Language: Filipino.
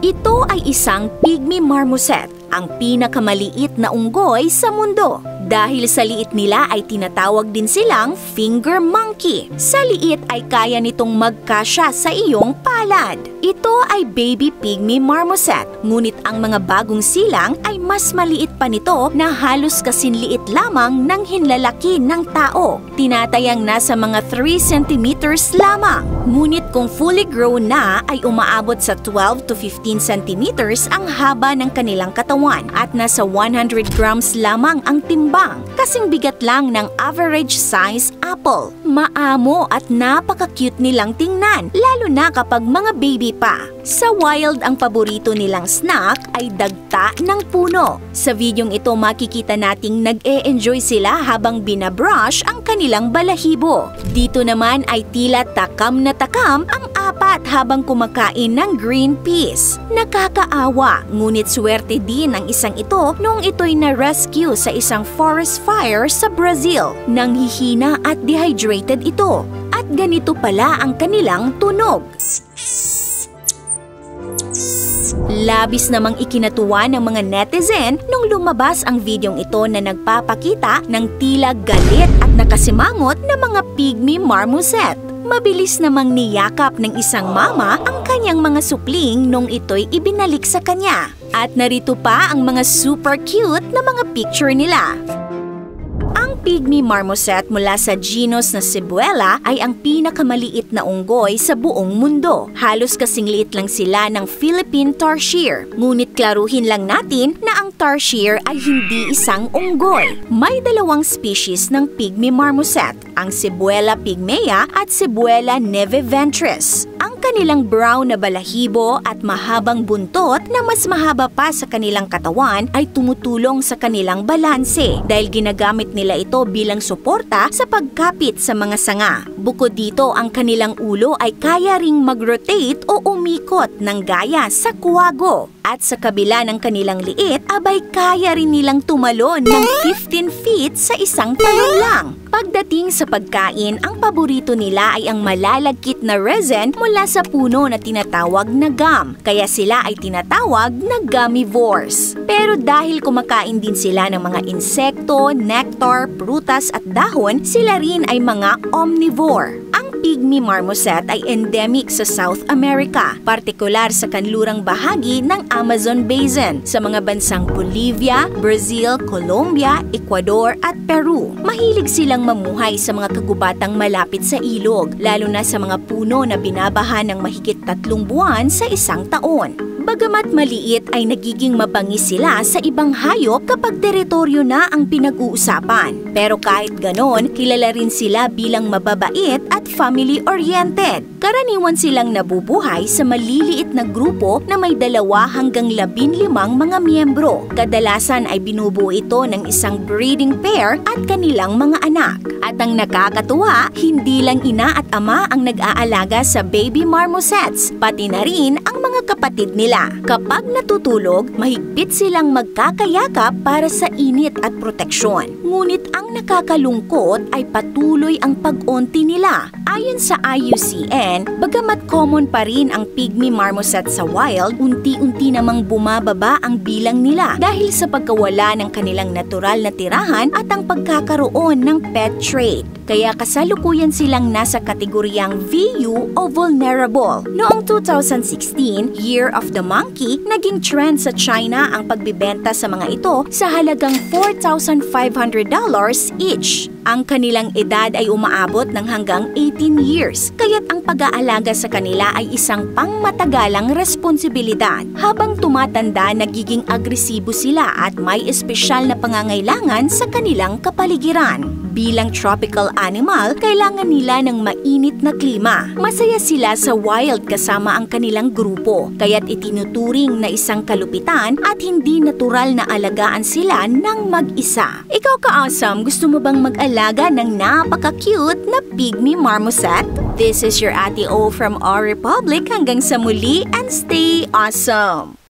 Ito ay isang pygmy marmoset, ang pinakamaliit na unggoy sa mundo. Dahil sa liit nila ay tinatawag din silang finger monkey. Sa liit ay kaya nitong magkasya sa iyong palad. Ito ay baby pygmy marmoset, ngunit ang mga bagong silang ay mas maliit pa nito na halos kasinliit lamang ng hinlalaki ng tao. Tinatayang nasa mga 3 centimeters lamang. Ngunit kung fully grown na ay umaabot sa 12 to 15 centimeters ang haba ng kanilang katawan at nasa 100 grams lamang ang timbang, kasing bigat lang ng average size apple. Maamo at napaka-cute nilang tingnan, lalo na kapag mga baby pa. Sa wild, ang paborito nilang snack ay dagta ng puno. Sa videong ito makikita nating nag-e-enjoy sila habang binabrush ang kanilang balahibo. Dito naman ay tila takam na takam ang apat habang kumakain ng green peas. Nakakaawa, ngunit swerte din ang isang ito noong ito'y na-rescue sa isang forest fire sa Brazil. Nanghihina at dehydrated ito. At ganito pala ang kanilang tunog. Labis namang ikinatuwa ng mga netizen nung lumabas ang videong ito na nagpapakita ng tila galit at nakasimangot na mga pygmy marmoset. Mabilis namang niyakap ng isang mama ang kanyang mga supling nung ito'y ibinalik sa kanya. At narito pa ang mga super cute na mga picture nila. Ang pygmy marmoset mula sa genus na Cebuela ay ang pinakamaliit na unggoy sa buong mundo. Halos kasing liit lang sila ng Philippine tarsier. Ngunit klaruhin lang natin na ang tarsier ay hindi isang unggoy. May dalawang species ng pygmy marmoset, ang Cebuela pygmea at Cebuela neveventris. Ang kanilang brown na balahibo at mahabang buntot na mas mahaba pa sa kanilang katawan ay tumutulong sa kanilang balanse dahil ginagamit nila ito bilang suporta sa pagkapit sa mga sanga. Bukod dito, ang kanilang ulo ay kaya ring mag-rotate o umikot ng gaya sa kuwago. At sa kabila ng kanilang liit, abay kaya rin nilang tumalon ng 15 feet sa isang talon lang. Pagdating sa pagkain, ang paborito nila ay ang malalagkit na resin mula sa puno na tinatawag na gum. Kaya sila ay tinatawag na gummivores. Pero dahil kumakain din sila ng mga insekto, nectar, prutas at dahon, sila rin ay mga omnivore. Ang pygmy marmoset ay endemic sa South America, partikular sa kanlurang bahagi ng Amazon Basin, sa mga bansang Bolivia, Brazil, Colombia, Ecuador at Peru. Mahilig silang mamuhay sa mga kagubatang malapit sa ilog, lalo na sa mga puno na binabaha ng mahigit 3 buwan sa isang taon. Bagamat maliit ay nagiging mabangis sila sa ibang hayop kapag teritoryo na ang pinag-uusapan. Pero kahit ganon, kilala rin sila bilang mababait at family-oriented. Karaniwan silang nabubuhay sa maliliit na grupo na may 2 hanggang 15 mga miyembro. Kadalasan ay binubuo ito ng isang breeding pair at kanilang mga anak. At ang nakakatuwa, hindi lang ina at ama ang nag-aalaga sa baby marmosets, pati na rin ang mga kapatid nila. Kapag natutulog, mahigpit silang magkakayakap para sa init at proteksyon. Ngunit ang nakakalungkot ay patuloy ang pag-onti nila. Ayon sa IUCN, bagamat common pa rin ang pygmy marmoset sa wild, unti-unti namang bumababa ang bilang nila dahil sa pagkawala ng kanilang natural na tirahan at ang pagkakaroon ng pet trade. Kaya kasalukuyan silang nasa kategoryang VU o vulnerable. Noong 2016, Year of the Monkey, naging trend sa China ang pagbibenta sa mga ito sa halagang $4,500 each. Ang kanilang edad ay umaabot ng hanggang 18 years, kaya't ang pag-aalaga sa kanila ay isang pangmatagalang responsibilidad. Habang tumatanda, nagiging agresibo sila at may espesyal na pangangailangan sa kanilang kapaligiran. Bilang tropical animal, kailangan nila ng mainit na klima. Masaya sila sa wild kasama ang kanilang grupo, kaya't itinuturing na isang kalupitan at hindi natural na alagaan sila ng mag-isa. Ikaw ka-awesome, gusto mo bang mag-alaga ng napaka-cute na pygmy marmoset? This is your Ate O from Our Republic. Hanggang sa muli and stay awesome!